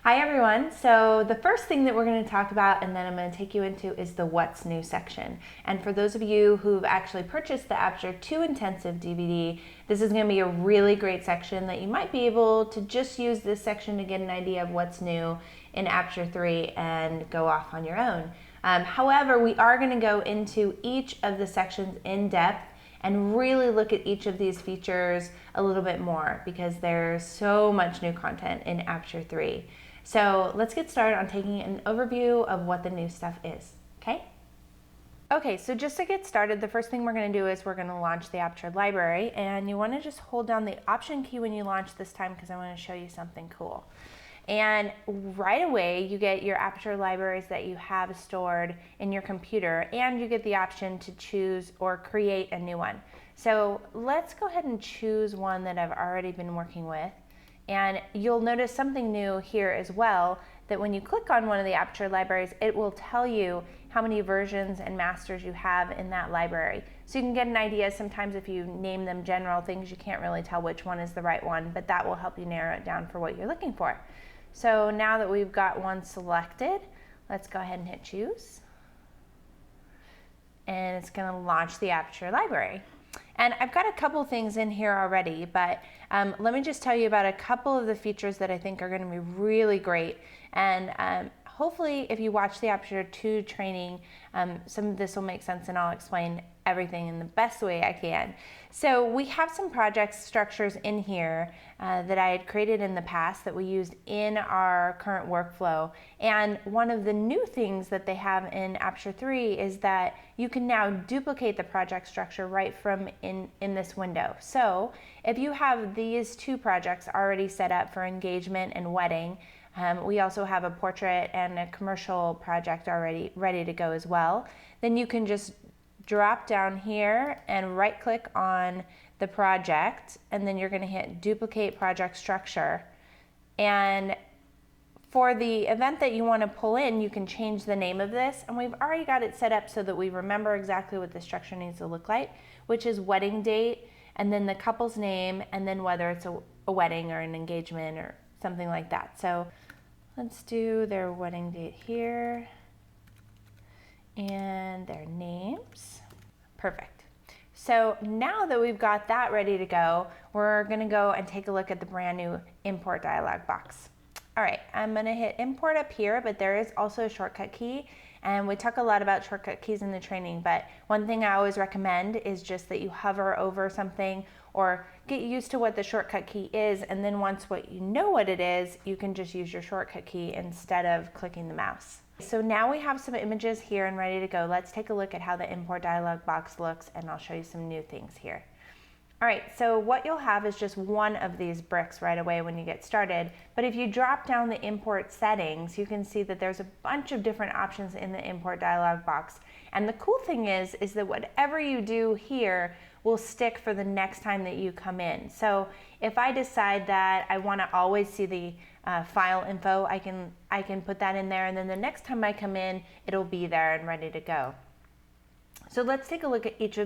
Hi everyone. So the first thing that we're going to talk about and then I'm going to take you into is the What's New section. And for those of you who've actually purchased the Aperture 2 Intensive DVD, this is going to be a really great section that you might be able to just use this section to get an idea of what's new in Aperture 3 and go off on your own. However, we are going to go into each of the sections in depth and really look at each of these features a little bit more because there's so much new content in Aperture 3. So let's get started on taking an overview of what the new stuff is, okay? Okay, so just to get started, the first thing we're going to do is we're going to launch the Aperture library, and you want to just hold down the Option key when you launch this time because I want to show you something cool. And right away, you get your Aperture libraries that you have stored in your computer, and you get the option to choose or create a new one. So let's go ahead and choose one that I've already been working with. And you'll notice something new here as well, that when you click on one of the Aperture libraries, it will tell you how many versions and masters you have in that library. So you can get an idea. Sometimes if you name them general things, you can't really tell which one is the right one, but that will help you narrow it down for what you're looking for. So now that we've got one selected, let's go ahead and hit choose. And it's going to launch the Aperture library. And I've got a couple things in here already, but let me just tell you about a couple of the features that I think are going to be really great. And hopefully if you watch the Aperture 2 training, some of this will make sense and I'll explain everything in the best way I can. So we have some project structures in here that I had created in the past that we used in our current workflow. And one of the new things that they have in Aperture 3 is that you can now duplicate the project structure right from in this window. So if you have these two projects already set up for engagement and wedding, we also have a portrait and a commercial project already ready to go as well, then you can just drop down here and right click on the project, and then you're going to hit duplicate project structure. And for the event that you want to pull in, you can change the name of this, and we've already got it set up so that we remember exactly what the structure needs to look like, which is wedding date and then the couple's name and then whether it's a wedding or an engagement or something like that. So let's do their wedding date here and their names. Perfect. So now that we've got that ready to go, we're going to go and take a look at the brand new import dialog box. All right, I'm going to hit import up here, but there is also a shortcut key. And we talk a lot about shortcut keys in the training, but one thing I always recommend is just that you hover over something or get used to what the shortcut key is, and then once you know what it is, you can just use your shortcut key instead of clicking the mouse. So now we have some images here and ready to go. Let's take a look at how the import dialog box looks, and I'll show you some new things here. All right, so what you'll have is just one of these bricks right away when you get started. But if you drop down the import settings, you can see that there's a bunch of different options in the import dialog box. And the cool thing is that whatever you do here will stick for the next time that you come in. So if I decide that I want to always see the file info, I can put that in there, and then the next time I come in, it'll be there and ready to go. So let's take a look at each of